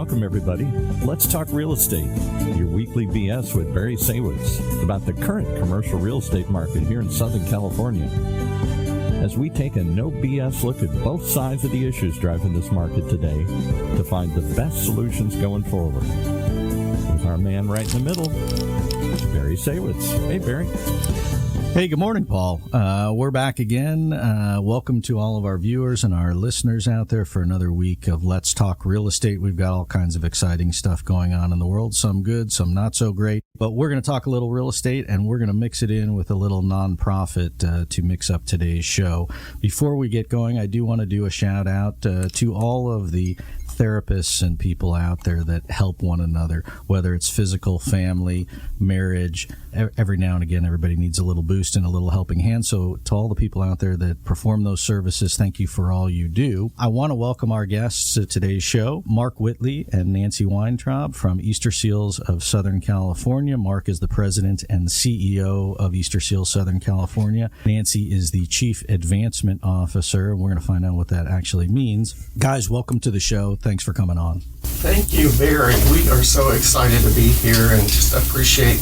welcome everybody. Let's talk real estate, your weekly BS with Barry Saywitz about the current commercial real estate market here in Southern California. As we take a no BS look at both sides of the issues driving this market today to find the best solutions going forward. With our man right in the middle, Barry Saywitz. Hey, Barry. Hey, good morning, Paul. We're back again. Welcome to all of our viewers and our listeners out there for another week of Let's Talk Real Estate. We've got all kinds of exciting stuff going on in the world, some good, some not so great. But we're going to talk a little real estate, and we're going to mix it in with a little nonprofit to mix up today's show. Before we get going, I do want to do a shout out to all of the therapists and people out there that help one another, whether it's physical, family, marriage. Every now and again, everybody needs a little boost and a little helping hand. So to all the people out there that perform those services, thank you for all you do. I want to welcome our guests to today's show, Mark Whitney and Nancy Weintraub from Easterseals of Southern California. Mark is the president and CEO of Easterseals Southern California. Nancy is the chief advancement officer, and we're going to find out what that actually means. Guys, welcome to the show. Thanks for coming on. Thank you, Barry. We are so excited to be here and just appreciate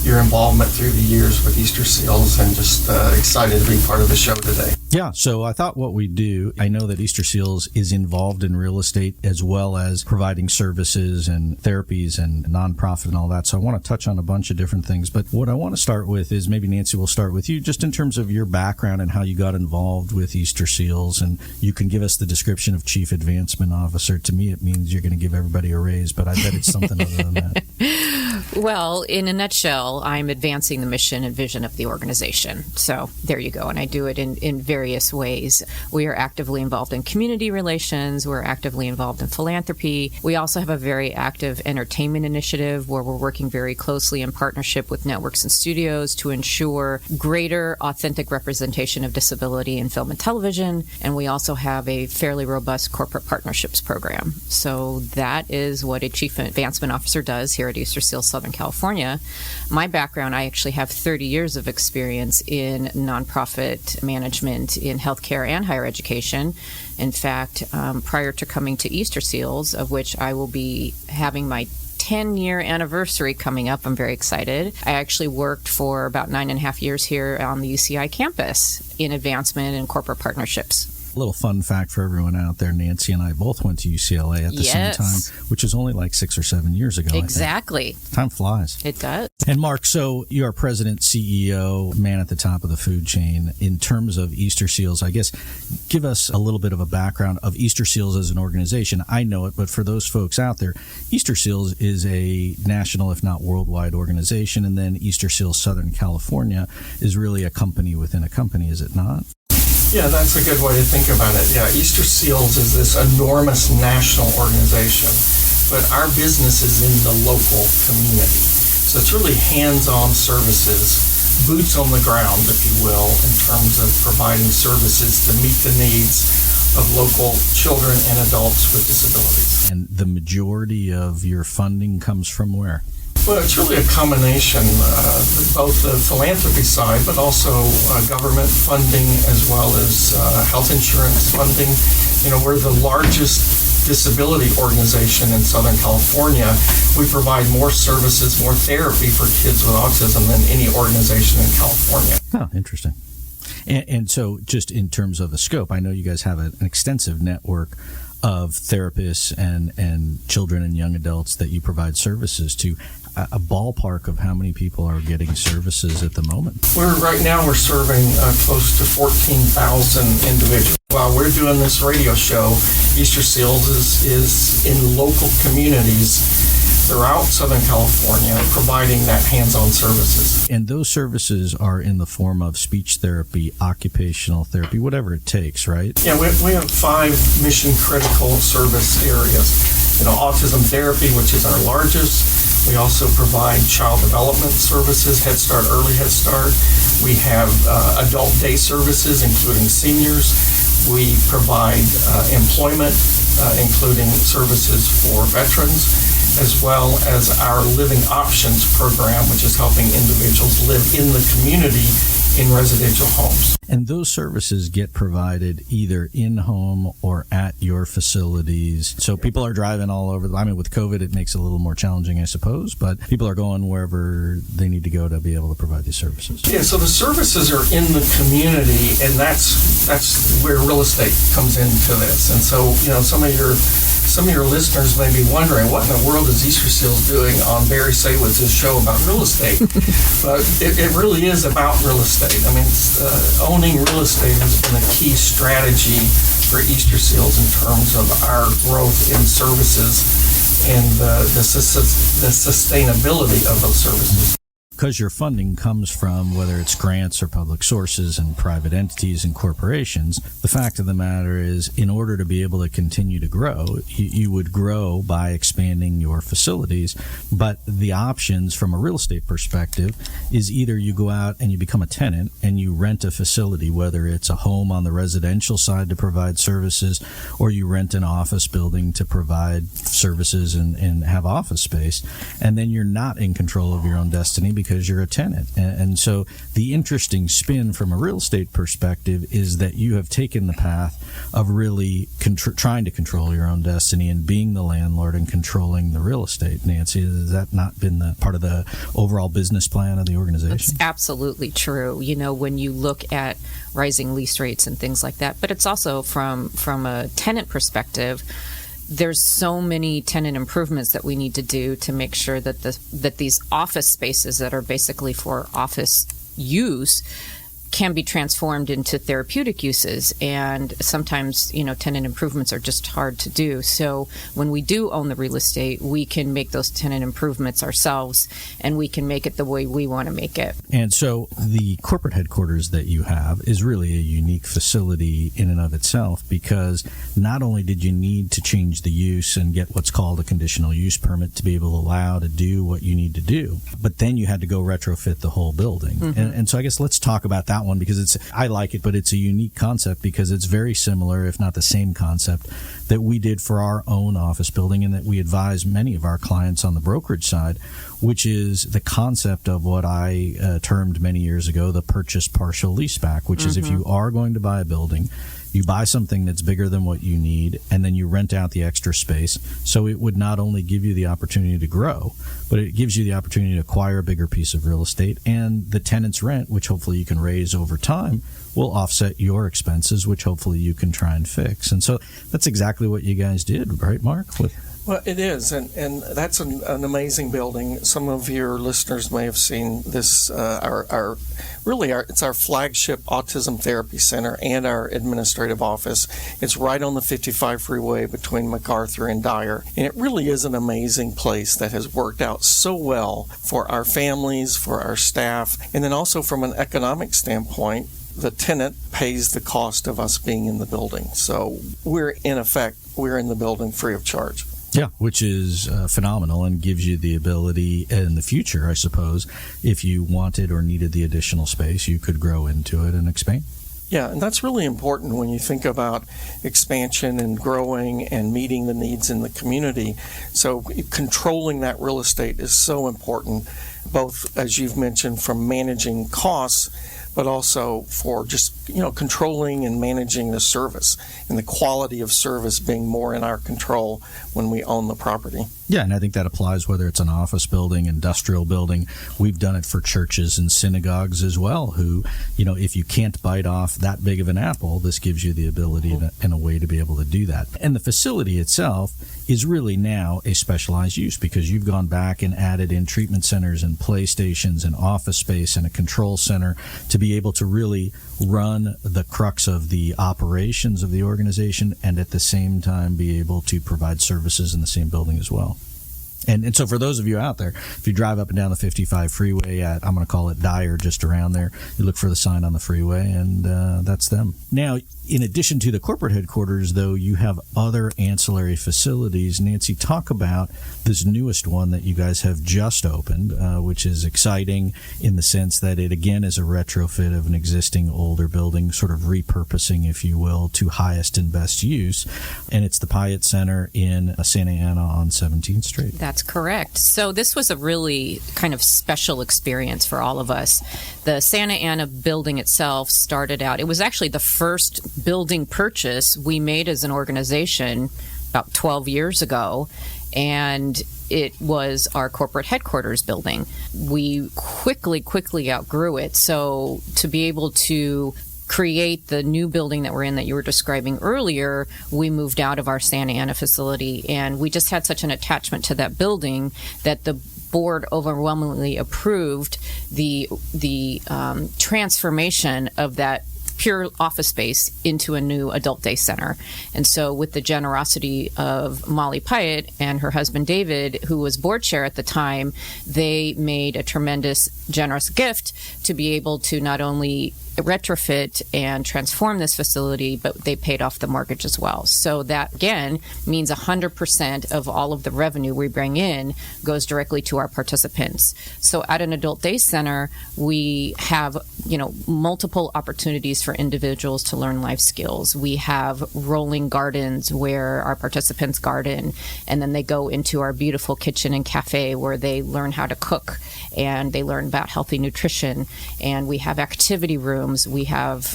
your involvement through the years with Easterseals and just excited to be part of the show today. Yeah, so I thought what we'd do, I know that Easterseals is involved in real estate as well as providing services and therapies and nonprofit and all that, so I want to touch on a bunch of different things. But what I want to start with is maybe, Nancy, we'll start with you, just in terms of your background and how you got involved with Easterseals, and you can give us the description of Chief Advancement Officer. To me, it means you're going to give everybody a raise, but I bet it's something other than that. Well, in a nutshell, I'm advancing the mission and vision of the organization. So there you go. And I do it in various ways. We are actively involved in community relations. We're actively involved in philanthropy. We also have a very active entertainment initiative where we're working very closely in partnership with networks and studios to ensure greater authentic representation of disability in film and television. And we also have a fairly robust corporate partnerships program. So that is what a Chief Advancement Officer does here at Easterseals Southern California. My background, I actually have 30 years of experience in nonprofit management in healthcare and higher education. In fact, prior to coming to Easterseals, of which I will be having my 10-year anniversary coming up, I'm very excited. I actually worked for about 9.5 years here on the UCI campus in advancement and corporate partnerships. A little fun fact for everyone out there, Nancy and I both went to UCLA at the same time, which was only like 6 or 7 years ago. Exactly. Time flies. It does. And Mark, so you're president, CEO, man at the top of the food chain. In terms of Easterseals, I guess, give us a little bit of a background of Easterseals as an organization. I know it, but for those folks out there, Easterseals is a national, if not worldwide, organization. And then Easterseals Southern California is really a company within a company, is it not? Yeah, that's a good way to think about it. Yeah, Easterseals is this enormous national organization, but our business is in the local community. So it's really hands-on services, boots on the ground, if you will, in terms of providing services to meet the needs of local children and adults with disabilities. And the majority of your funding comes from where? Well, it's really a combination, both the philanthropy side, but also government funding as well as health insurance funding. You know, we're the largest disability organization in Southern California. We provide more services, more therapy for kids with autism than any organization in California. Oh, interesting. And so just in terms of the scope, I know you guys have an extensive network of therapists and children and young adults that you provide services to. A ballpark of how many people are getting services at the moment? Right now we're serving close to 14,000 individuals. While we're doing this radio show, Easterseals is in local communities throughout Southern California providing that hands-on services. And those services are in the form of speech therapy, occupational therapy, whatever it takes, right? Yeah, we have 5 mission-critical service areas. You know, autism therapy, which is our largest. We also provide child development services, Head Start, Early Head Start. We have adult day services, including seniors. We provide employment, including services for veterans, as well as our Living Options program, which is helping individuals live in the community in residential homes. And those services get provided either in-home or at your facilities. So people are driving all over. I mean, with COVID, it makes it a little more challenging, I suppose, but people are going wherever they need to go to be able to provide these services. Yeah, so the services are in the community, and that's where real estate comes into this. And so, some of your listeners may be wondering, what in the world is Easterseals doing on Barry Saywitz's show about real estate? But it really is about real estate. I mean, owning real estate has been a key strategy for Easterseals in terms of our growth in services and the sustainability of those services. Because your funding comes from whether it's grants or public sources and private entities and corporations, the fact of the matter is, in order to be able to continue to grow, you would grow by expanding your facilities. But the options from a real estate perspective is either you go out and you become a tenant and you rent a facility, whether it's a home on the residential side to provide services, or you rent an office building to provide services and have office space. And then you're not in control of your own destiny because you're a tenant. And so the interesting spin from a real estate perspective is that you have taken the path of really trying to control your own destiny and being the landlord and controlling the real estate. Nancy, has that not been the part of the overall business plan of the organization? That's absolutely true. When you look at rising lease rates and things like that, but it's also from a tenant perspective. There's so many tenant improvements that we need to do to make sure that that these office spaces that are basically for office use can be transformed into therapeutic uses. And sometimes, tenant improvements are just hard to do. So when we do own the real estate, we can make those tenant improvements ourselves, and we can make it the way we want to make it. And so the corporate headquarters that you have is really a unique facility in and of itself, because not only did you need to change the use and get what's called a conditional use permit to be able to allow to do what you need to do, but then you had to go retrofit the whole building. Mm-hmm. And so I guess let's talk about that one, because I like it, but it's a unique concept because it's very similar, if not the same concept, that we did for our own office building and that we advise many of our clients on the brokerage side, which is the concept of what I termed many years ago the purchase partial leaseback, which is if you are going to buy a building, you buy something that's bigger than what you need, and then you rent out the extra space. So it would not only give you the opportunity to grow, but it gives you the opportunity to acquire a bigger piece of real estate, and the tenant's rent, which hopefully you can raise over time, will offset your expenses, which hopefully you can try and fix. And so that's exactly what you guys did, right, Mark? Well, it is, and that's an amazing building. Some of your listeners may have seen this. It's our flagship autism therapy center and our administrative office. It's right on the 55 freeway between MacArthur and Dyer, and it really is an amazing place that has worked out so well for our families, for our staff, and then also from an economic standpoint. The tenant pays the cost of us being in the building. So we're in the building free of charge. Yeah, which is phenomenal and gives you the ability in the future, I suppose, if you wanted or needed the additional space, you could grow into it and expand. Yeah, and that's really important when you think about expansion and growing and meeting the needs in the community. So controlling that real estate is so important, both, as you've mentioned, from managing costs, but also for just, controlling and managing the service and the quality of service being more in our control when we own the property. Yeah, and I think that applies whether it's an office building, industrial building. We've done it for churches and synagogues as well, who, if you can't bite off that big of an apple, this gives you the ability and a way to be able to do that. And the facility itself is really now a specialized use because you've gone back and added in treatment centers and play stations and office space and a control center to be able to really run the crux of the operations of the organization and at the same time be able to provide services in the same building as well. And so for those of you out there, if you drive up and down the 55 freeway at, I'm going to call it Dyer, just around there, you look for the sign on the freeway, and that's them. Now, in addition to the corporate headquarters, though, you have other ancillary facilities. Nancy, talk about this newest one that you guys have just opened, which is exciting in the sense that it, again, is a retrofit of an existing older building, sort of repurposing, if you will, to highest and best use. And it's the Pyatt Center in Santa Ana on 17th Street. That's That's correct. So this was a really kind of special experience for all of us. The Santa Ana building itself started out, it was actually the first building purchase we made as an organization about 12 years ago, and it was our corporate headquarters building. We quickly outgrew it. So to be able to create the new building that we're in that you were describing earlier, we moved out of our Santa Ana facility, and we just had such an attachment to that building that the board overwhelmingly approved the transformation of that pure office space into a new adult day center. And so with the generosity of Molly Pyatt and her husband David, who was board chair at the time, they made a tremendous generous gift to be able to not only retrofit and transform this facility, but they paid off the mortgage as well. So that, again, means 100% of all of the revenue we bring in goes directly to our participants. So at an adult day center, we have, multiple opportunities for individuals to learn life skills. We have rolling gardens where our participants garden, and then they go into our beautiful kitchen and cafe where they learn how to cook and they learn about healthy nutrition. And we have activity rooms. We have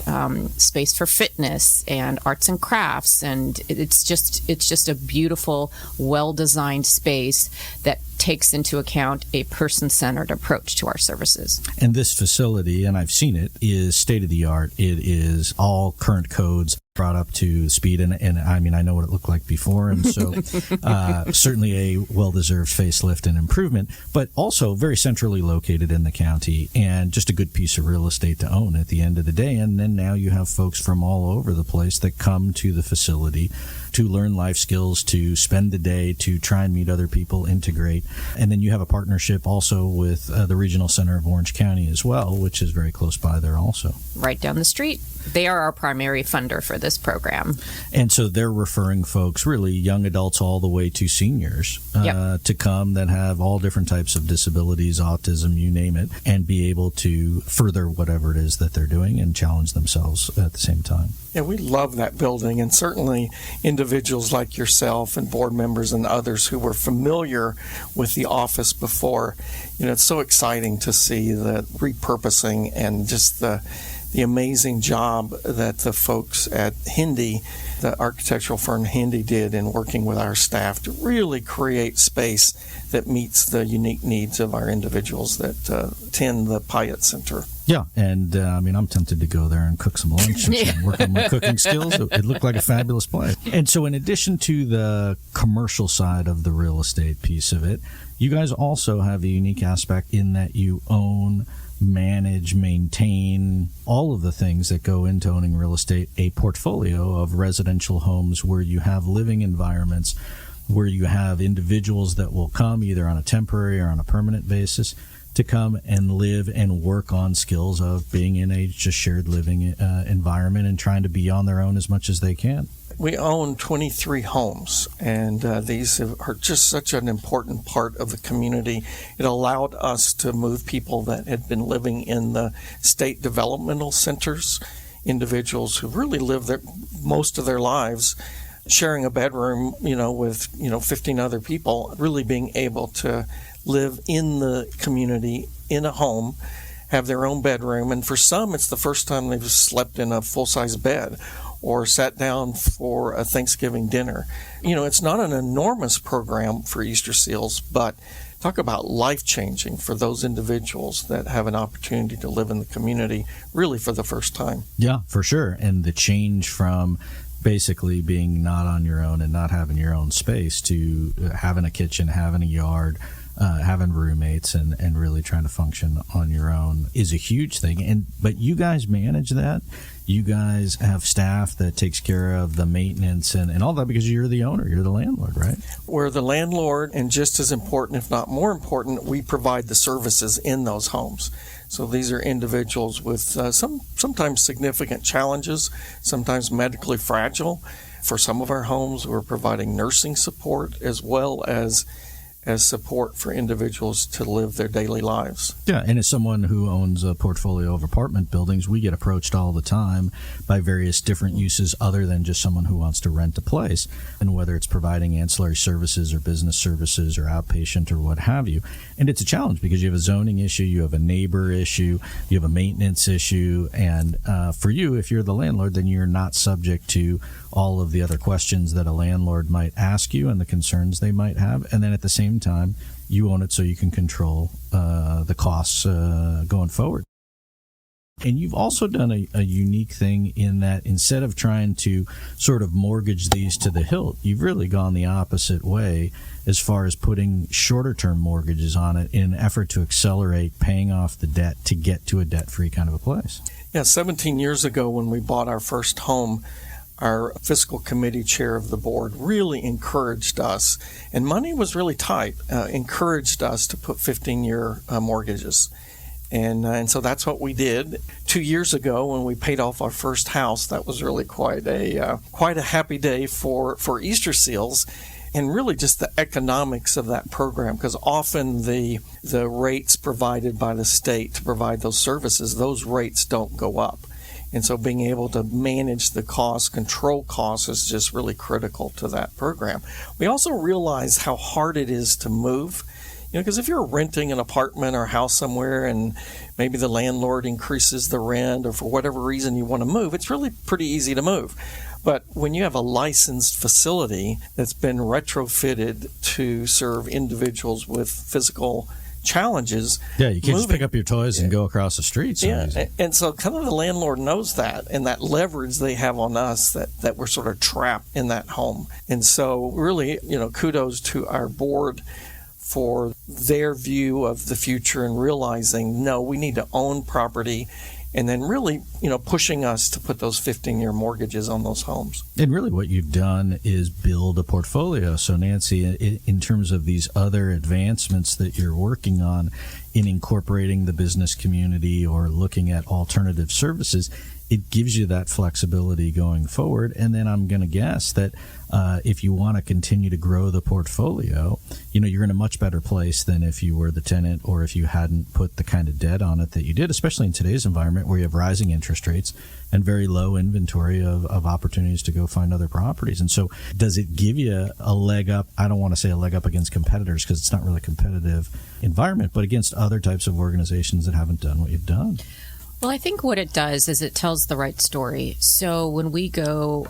space for fitness and arts and crafts, and it's just a beautiful, well-designed space that takes into account a person-centered approach to our services. And this facility, and I've seen it, is state-of-the-art. It is all current codes brought up to speed, and I mean, I know what it looked like before, and so certainly a well-deserved facelift and improvement, but also very centrally located in the county, and just a good piece of real estate to own at the end of the day. And then now you have folks from all over the place that come to the facility to learn life skills, to spend the day, to try and meet other people, integrate. And then you have a partnership also with the Regional Center of Orange County as well, which is very close by there also. Right down the street. They are our primary funder for this program. And so they're referring folks, really young adults all the way to seniors, to come that have all different types of disabilities, autism, you name it, and be able to further whatever it is that they're doing and challenge themselves at the same time. Yeah, we love that building, and certainly individuals like yourself and board members and others who were familiar with the office before. It's so exciting to see the repurposing and just the amazing job that the folks at Hindi, the architectural firm Hindi, did in working with our staff to really create space that meets the unique needs of our individuals that attend the Pyatt Center. Yeah, and I'm tempted to go there and cook some lunch and work on my cooking skills. It looked like a fabulous place. And so in addition to the commercial side of the real estate piece of it, you guys also have a unique aspect in that you own, manage, maintain all of the things that go into owning real estate, a portfolio of residential homes where you have living environments, where you have individuals that will come either on a temporary or on a permanent basis to come and live and work on skills of being in a just shared living environment and trying to be on their own as much as they can. We own 23 homes, and these are just such an important part of the community. It allowed us to move people that had been living in the state developmental centers, individuals who really lived most of their lives sharing a bedroom, with 15 other people, really being able to live in the community in a home, have their own bedroom, and for some it's the first time they've slept in a full-size bed or sat down for a Thanksgiving dinner. It's not an enormous program for Easterseals, but talk about life-changing for those individuals that have an opportunity to live in the community really for the first time. Yeah, for sure. And the change from basically being not on your own and not having your own space to having a kitchen, having a yard, having roommates and really trying to function on your own is a huge thing. But you guys manage that. You guys have staff that takes care of the maintenance and all that because you're the owner, you're the landlord, right? We're the landlord, and just as important, if not more important, we provide the services in those homes. So these are individuals with sometimes significant challenges, sometimes medically fragile. For some of our homes, we're providing nursing support as well as as support for individuals to live their daily lives. Yeah, and as someone who owns a portfolio of apartment buildings, we get approached all the time by various different uses other than just someone who wants to rent a place, and whether it's providing ancillary services or business services or outpatient or what have you. And it's a challenge because you have a zoning issue, you have a neighbor issue, you have a maintenance issue, and for you, if you're the landlord, then you're not subject to all of the other questions that a landlord might ask you and the concerns they might have. And then at the same time, you own it so you can control the costs going forward. And you've also done a unique thing in that instead of trying to sort of mortgage these to the hilt, you've really gone the opposite way as far as putting shorter-term mortgages on it in an effort to accelerate paying off the debt to get to a debt-free kind of a place. Yeah, 17 years ago when we bought our first home, our fiscal committee chair of the board really encouraged us, and money was really tight, encouraged us to put 15-year mortgages. And so that's what we did. 2 years ago, when we paid off our first house, that was really quite a happy day for Easterseals, and really just the economics of that program, because often the rates provided by the state to provide those services, those rates don't go up. And so being able to manage the costs, control costs, is just really critical to that program. We also realize how hard it is to move. Because if you're renting an apartment or house somewhere and maybe the landlord increases the rent or for whatever reason you want to move, it's really pretty easy to move. But when you have a licensed facility that's been retrofitted to serve individuals with physical challenges. Yeah, you can't just pick up your toys and go across the street. And so kind of the landlord knows that, and that leverage they have on us that we're sort of trapped in that home. And so really, kudos to our board for their view of the future and realizing, no, we need to own property, and then really, pushing us to put those 15-year mortgages on those homes. And really what you've done is build a portfolio. So, Nancy, in terms of these other advancements that you're working on in incorporating the business community or looking at alternative services, it gives you that flexibility going forward. And then I'm going to guess that if you want to continue to grow the portfolio, you're in a much better place than if you were the tenant or if you hadn't put the kind of debt on it that you did, especially in today's environment where you have rising interest rates and very low inventory of opportunities to go find other properties. And so does it give you a leg up? I don't want to say a leg up against competitors because it's not really a competitive environment, but against other types of organizations that haven't done what you've done. Well, I think what it does is it tells the right story. So when we go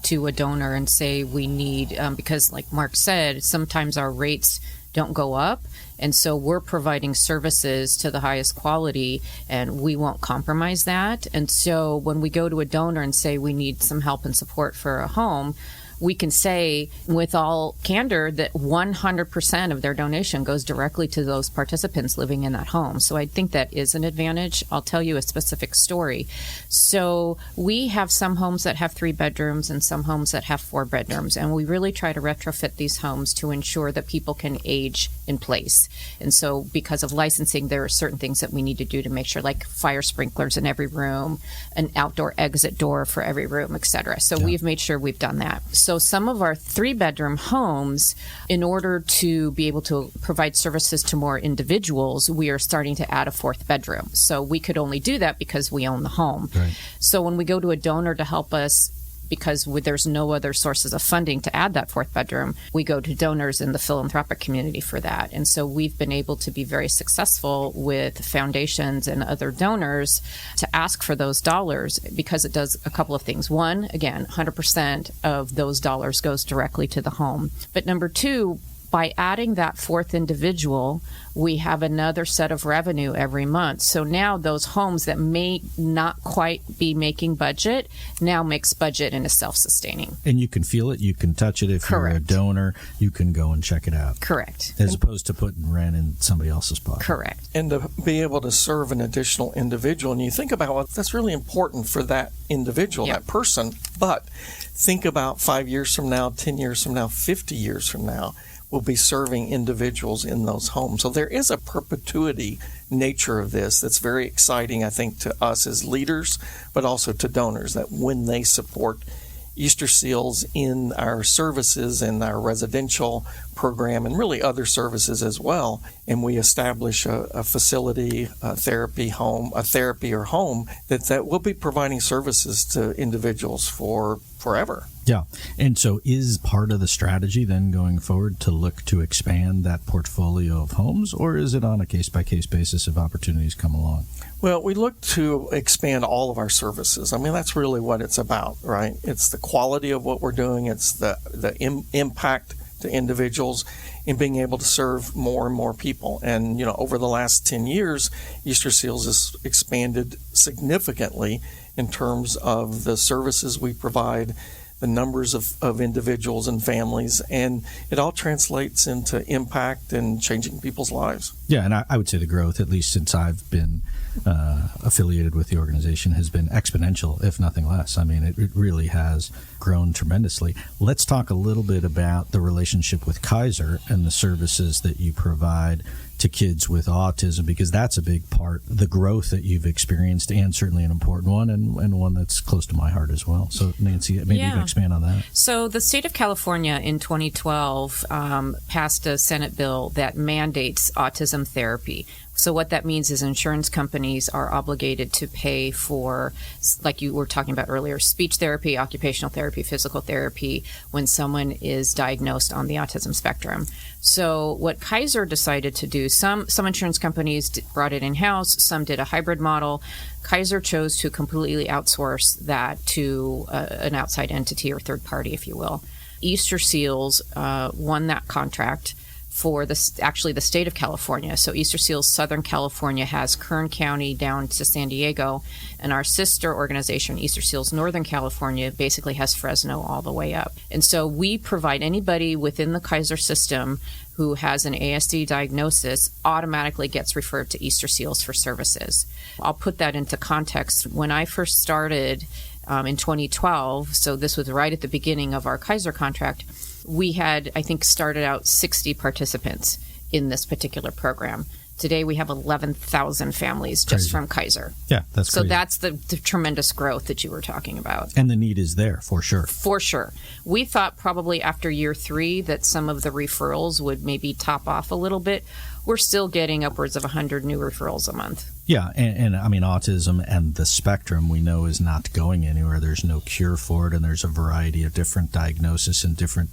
to a donor and say we need, because like Mark said, sometimes our rates don't go up. And so we're providing services to the highest quality and we won't compromise that. And so when we go to a donor and say we need some help and support for a home, we can say with all candor that 100% of their donation goes directly to those participants living in that home. So I think that is an advantage. I'll tell you a specific story. So we have some homes that have 3 bedrooms and some homes that have 4 bedrooms. And we really try to retrofit these homes to ensure that people can age in place. And so because of licensing, there are certain things that we need to do to make sure, like fire sprinklers in every room, an outdoor exit door for every room, et cetera. So we've made sure we've done that. So some of our 3-bedroom homes, in order to be able to provide services to more individuals, we are starting to add a 4th bedroom. So we could only do that because we own the home. Right. So when we go to a donor to help us, because there's no other sources of funding to add that 4th bedroom, we go to donors in the philanthropic community for that. And so we've been able to be very successful with foundations and other donors to ask for those dollars because it does a couple of things. One, again, 100% of those dollars goes directly to the home. But number 2, by adding that 4th individual, we have another set of revenue every month. So now those homes that may not quite be making budget now makes budget and is self-sustaining. And you can feel it, you can touch it. If Correct. You're a donor, you can go and check it out. Correct. As opposed to putting rent in somebody else's pocket. Correct. And to be able to serve an additional individual. And you think about what that's really important for that individual, that person. But think about 5 years from now, 10 years from now, 50 years from now. Will be serving individuals in those homes. So there is a perpetuity nature of this that's very exciting, I think, to us as leaders, but also to donors, that when they support Easterseals in our services and our residential program and really other services as well. And we establish a facility, a therapy or home that will be providing services to individuals for forever. Yeah. And so is part of the strategy then going forward to look to expand that portfolio of homes, or is it on a case-by-case basis if opportunities come along? Well, we look to expand all of our services. I mean, that's really what it's about, right? It's the quality of what we're doing. It's the impact to individuals in being able to serve more and more people. And, over the last 10 years, Easterseals has expanded significantly in terms of the services we provide, the numbers of individuals and families, and it all translates into impact and changing people's lives. Yeah, and I would say the growth, at least since I've been affiliated with the organization, has been exponential, if nothing less. I mean, it really has grown tremendously. Let's talk a little bit about the relationship with Kaiser and the services that you provide to kids with autism, because that's a big part, the growth that you've experienced, and certainly an important one, and one that's close to my heart as well. So, Nancy, maybe you can expand on that. So the state of California in 2012 passed a Senate bill that mandates autism therapy. So what that means is insurance companies are obligated to pay for, like you were talking about earlier, speech therapy, occupational therapy, physical therapy when someone is diagnosed on the autism spectrum. So what Kaiser decided to do, some insurance companies brought it in-house, some did a hybrid model. Kaiser chose to completely outsource that to an outside entity or third party, if you will. Easterseals won that contract for the state of California. So Easterseals Southern California has Kern County down to San Diego, and our sister organization, Easterseals Northern California, basically has Fresno all the way up. And so we provide anybody within the Kaiser system who has an ASD diagnosis automatically gets referred to Easterseals for services. I'll put that into context. When I first started in 2012, so this was right at the beginning of our Kaiser contract, we had, I think, started out 60 participants in this particular program. Today we have 11,000 families just from Kaiser. Yeah, that's so crazy. That's the tremendous growth that you were talking about. And the need is there, for sure. For sure. We thought probably after year 3 that some of the referrals would maybe top off a little bit. We're still getting upwards of 100 new referrals a month. Yeah, and I mean, autism and the spectrum we know is not going anywhere. There's no cure for it, and there's a variety of different diagnoses and different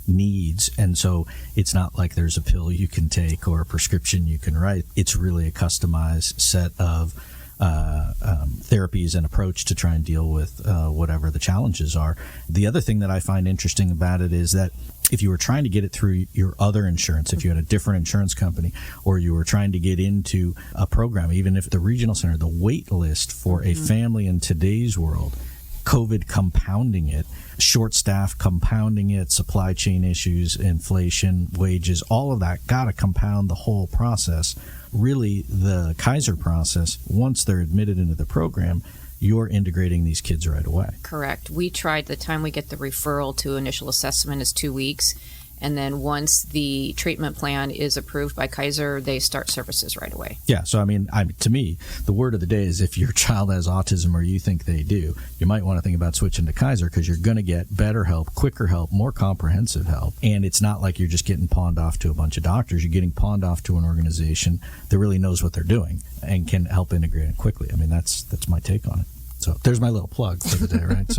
needs, and so it's not like there's a pill you can take or a prescription you can write. It's really a customized set of therapies and approach to try and deal with whatever the challenges are. The other thing that I find interesting about it is that if you were trying to get it through your other insurance, if you had a different insurance company, or you were trying to get into a program, even if the regional center, the wait list for a family in today's world, COVID compounding it, short staff compounding it, supply chain issues, inflation, wages, all of that got to compound the whole process. Really, the Kaiser process, once they're admitted into the program, you're integrating these kids right away. Correct. We tried, the time we get the referral to initial assessment is 2 weeks. And then once the treatment plan is approved by Kaiser, they start services right away. Yeah. So, I mean, to me, the word of the day is if your child has autism or you think they do, you might want to think about switching to Kaiser, because you're going to get better help, quicker help, more comprehensive help. And it's not like you're just getting pawned off to a bunch of doctors. You're getting pawned off to an organization that really knows what they're doing and can help integrate it quickly. I mean, that's my take on it. So there's my little plug for the day, right?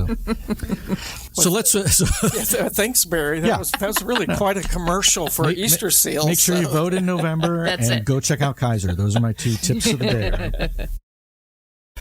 So let's. Thanks, Barry. That was really quite a commercial for Easterseals. Make sure you vote in November and go check out Kaiser. Those are my 2 tips of the day. Right?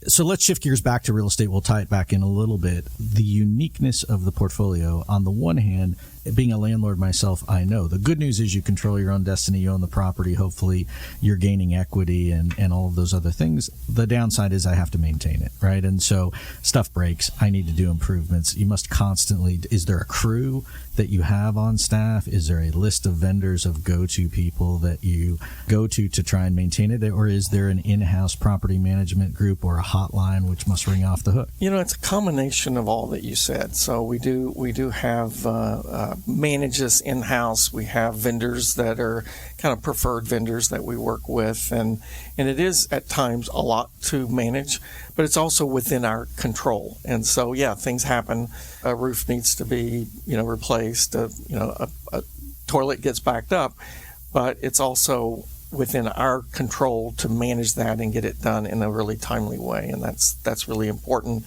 So let's shift gears back to real estate. We'll tie it back in a little bit. The uniqueness of the portfolio, on the one hand, being a landlord myself, I know. The good news is you control your own destiny. You own the property. Hopefully, you're gaining equity and all of those other things. The downside is I have to maintain it, right? And so stuff breaks. I need to do improvements. You must constantly... Is there a crew that you have on staff? Is there a list of vendors of go-to people that you go to try and maintain it? Or is there an in-house property management group or a hotline which must ring off the hook? It's a combination of all that you said. So we do have manage this in-house. We have vendors that are kind of preferred vendors that we work with, and it is at times a lot to manage, but it's also within our control. And so, yeah, things happen. A roof needs to be, replaced. A toilet gets backed up, but it's also within our control to manage that and get it done in a really timely way, and that's really important.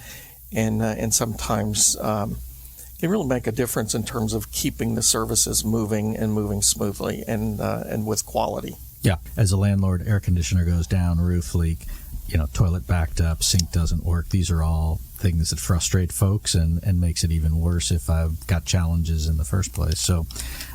And sometimes can really make a difference in terms of keeping the services moving smoothly and with quality. Yeah, as a landlord, air conditioner goes down, roof leak, toilet backed up, sink doesn't work. These are all things that frustrate folks and makes it even worse if I've got challenges in the first place. So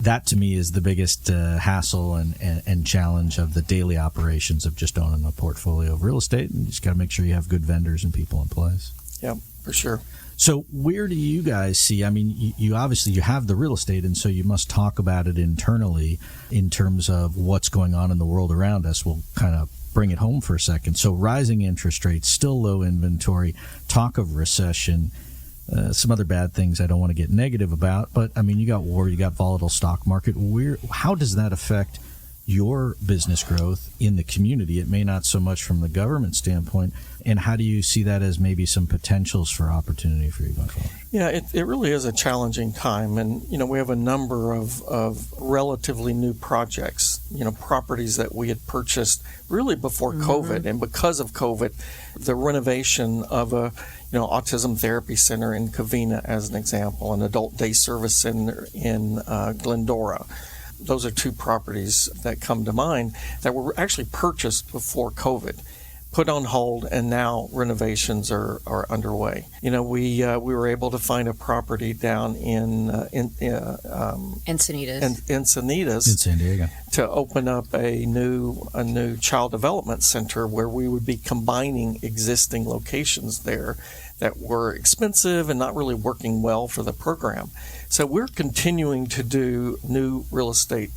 that to me is the biggest hassle and challenge of the daily operations of just owning a portfolio of real estate. And you just got to make sure you have good vendors and people in place. Yeah, for sure. So where do you guys see, I mean, you obviously you have the real estate, and so you must talk about it internally in terms of what's going on in the world around us. We'll kind of bring it home for a second. So rising interest rates, still low inventory, talk of recession, some other bad things I don't want to get negative about, but I mean, you got war, you got volatile stock market. How does that affect your business growth in the community? It may not so much from the government standpoint. And how do you see that as maybe some potentials for opportunity for you going forward? Yeah, it really is a challenging time. And, we have a number of relatively new projects, properties that we had purchased really before COVID. And because of COVID, the renovation of a, autism therapy center in Covina, as an example, an adult day service center in Glendora. Those are two properties that come to mind that were actually purchased before COVID, put on hold, and now renovations are underway. We were able to find a property down in Encinitas. In San Diego, to open up a new child development center where we would be combining existing locations there that were expensive and not really working well for the program. So we're continuing to do new real estate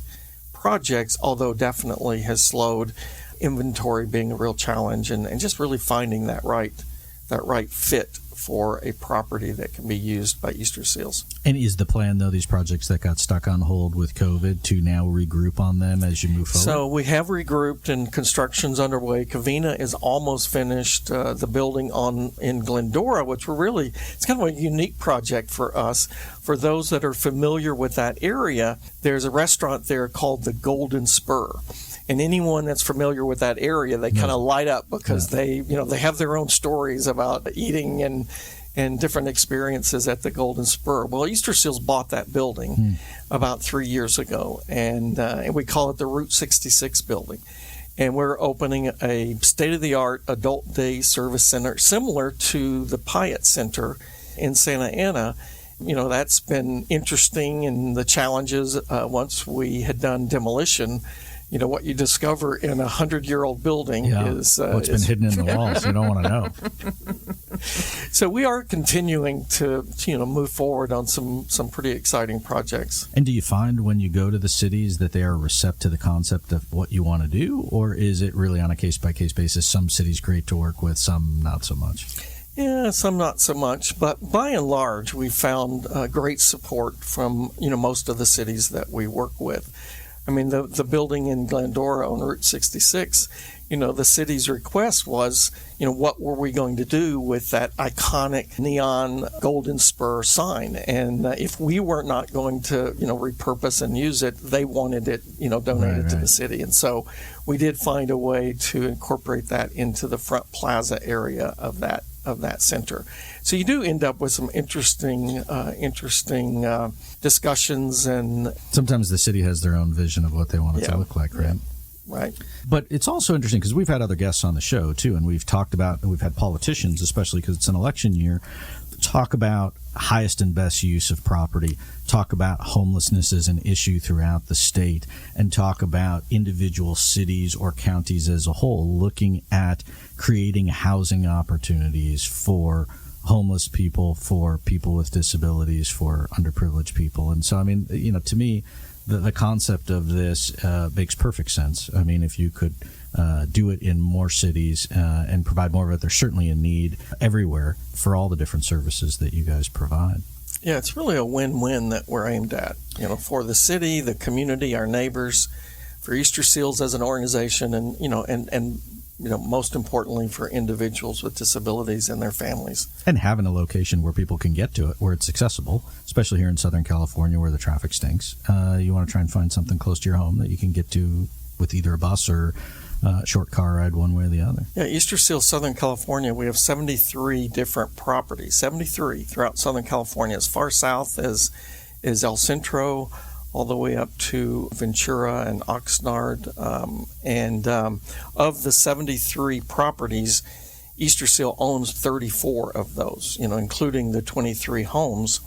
projects, although definitely has slowed, inventory being a real challenge, and just really finding that right fit for a property that can be used by Easterseals. And is the plan, though, these projects that got stuck on hold with COVID, to now regroup on them as you move forward? So we have regrouped, and construction's underway. Covina is almost finished. The building in Glendora, which it's kind of a unique project for us. For those that are familiar with that area, there's a restaurant there called the Golden Spur. And anyone that's familiar with that area, they kind of light up because they have their own stories about eating and different experiences at the Golden Spur. Well, Easterseals bought that building about 3 years ago, and we call it the Route 66 building. And we're opening a state-of-the-art adult day service center similar to the Pyatt Center in Santa Ana. That's been interesting, and the challenges once we had done demolition. What you discover in a 100-year-old building is what's been hidden in the walls. You don't want to know. So we are continuing to move forward on some pretty exciting projects. And do you find when you go to the cities that they are receptive to the concept of what you want to do, or is it really on a case-by-case basis? Some cities great to work with, some not so much. Yeah, some not so much, but by and large, we found great support from most of the cities that we work with. I mean, the building in Glendora on Route 66, the city's request was, what were we going to do with that iconic neon Golden Spur sign? And if we were not going to, repurpose and use it, they wanted it, donated to the city. And so we did find a way to incorporate that into the front plaza area of that center. So you do end up with some interesting discussions, and sometimes the city has their own vision of what they want it to look like, right? Yeah. Right. But it's also interesting because we've had other guests on the show too, and we've had politicians, especially because it's an election year, talk about highest and best use of property, talk about homelessness as an issue throughout the state, and talk about individual cities or counties as a whole looking at creating housing opportunities for homeless people, for people with disabilities, for underprivileged people. And so, I mean, to me, the concept of this makes perfect sense. I mean, if you could do it in more cities and provide more of it, there's certainly a need everywhere for all the different services that you guys provide. Yeah, it's really a win-win that we're aimed at, for the city, the community, our neighbors, for Easterseals as an organization, and most importantly for individuals with disabilities and their families. And having a location where people can get to it, where it's accessible, especially here in Southern California where the traffic stinks. You want to try and find something close to your home that you can get to with either a bus or short car ride one way or the other. Yeah, Easterseals, Southern California, we have 73 different properties, 73 throughout Southern California, as far south as El Centro, all the way up to Ventura and Oxnard. Of the 73 properties, Easterseals owns 34 of those, including the 23 homes.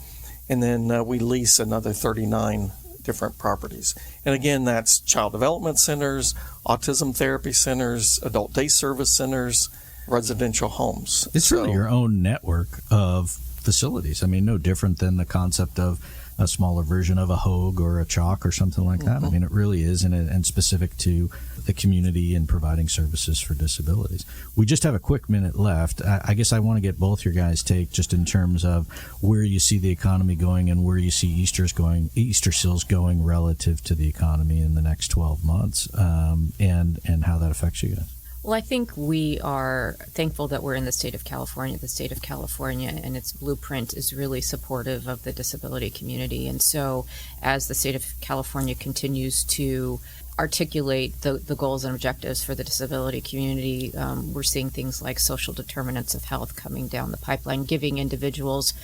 And then we lease another 39 different properties. And again, that's child development centers, autism therapy centers, adult day service centers, residential homes. It's really your own network of facilities. I mean, no different than the concept of a smaller version of a Hogue or a Chalk or something like that. I mean, it really is, and specific to the community and providing services for disabilities. We just have a quick minute left. I guess I want to get both your guys' take just in terms of where you see the economy going and where you see Easterseals going relative to the economy in the next 12 months, and how that affects you guys. Well, I think we are thankful that we're in the state of California. The state of California and its blueprint is really supportive of the disability community. And so as the state of California continues to articulate the goals and objectives for the disability community, we're seeing things like social determinants of health coming down the pipeline, giving individuals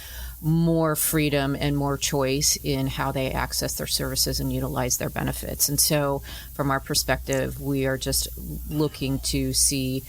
more freedom and more choice in how they access their services and utilize their benefits. And so from our perspective, we are just looking to see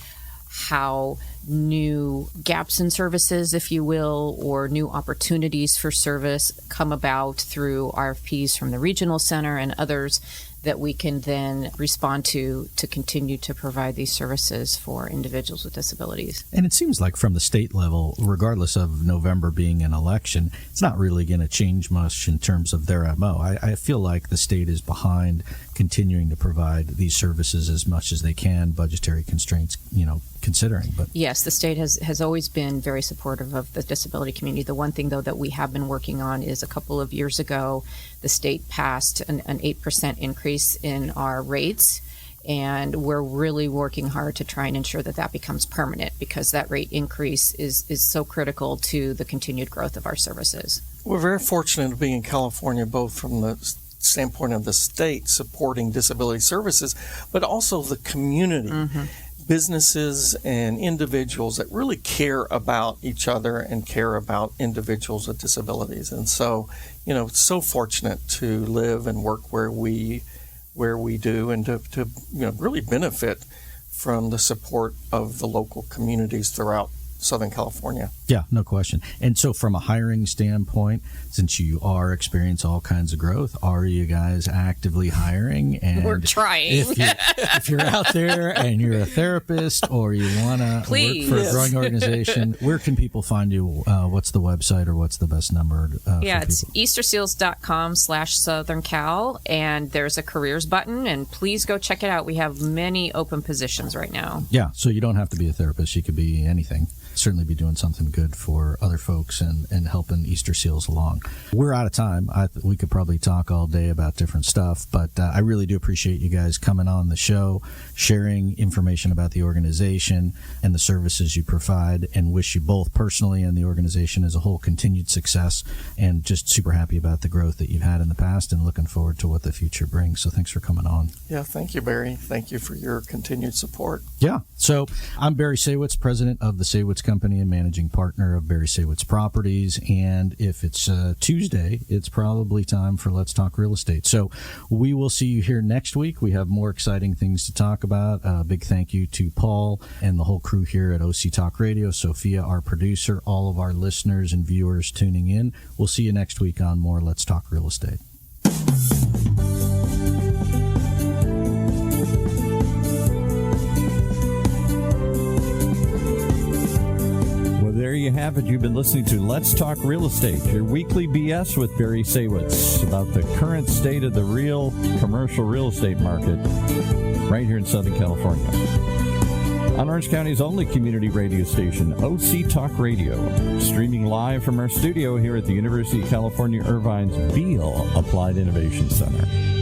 how new gaps in services, if you will, or new opportunities for service come about through RFPs from the regional center and others that we can then respond to continue to provide these services for individuals with disabilities. And it seems like from the state level, regardless of November being an election, it's not really going to change much in terms of their MO. I feel like the state is behind continuing to provide these services as much as they can, budgetary constraints, considering. But yes, the state has always been very supportive of the disability community. The one thing, though, that we have been working on is a couple of years ago, the state passed an 8% increase in our rates, and we're really working hard to try and ensure that becomes permanent, because that rate increase is so critical to the continued growth of our services. We're very fortunate to be in California, both from the standpoint of the state supporting disability services, but also the community. Businesses and individuals that really care about each other and care about individuals with disabilities. And so, it's so fortunate to live and work where we do, and to really benefit from the support of the local communities throughout Southern California. Yeah, no question. And so from a hiring standpoint, since you are experiencing all kinds of growth, are you guys actively hiring? And we're trying. If you're out there and you're a therapist or you want to work for a growing organization, where can people find you? What's the website, or what's the best number? It's Easterseals.com/Southern Cal, and there's a careers button, and please go check it out. We have many open positions right now. Yeah, so you don't have to be a therapist. You could be anything. Certainly be doing something good for other folks and helping Easterseals along. We're out of time. We could probably talk all day about different stuff, but I really do appreciate you guys coming on the show, sharing information about the organization and the services you provide, and wish you both personally and the organization as a whole continued success, and just super happy about the growth that you've had in the past and looking forward to what the future brings. So thanks for coming on. Yeah, thank you, Barry. Thank you for your continued support. Yeah. So I'm Barry Saywitz, president of the Saywitz Company and managing partner of Barry Saywitz Properties. And if it's Tuesday, it's probably time for Let's Talk Real Estate. So we will see you here next week. We have more exciting things to talk about. A big thank you to Paul and the whole crew here at OC Talk Radio, Sophia, our producer, all of our listeners and viewers tuning in. We'll see you next week on more Let's Talk Real Estate. There you have it. You've been listening to Let's Talk Real Estate, your weekly BS with Barry Saywitz about the current state of the real commercial real estate market right here in Southern California. on Orange County's only community radio station, OC Talk Radio, streaming live from our studio here at the University of California, Irvine's Beale Applied Innovation Center.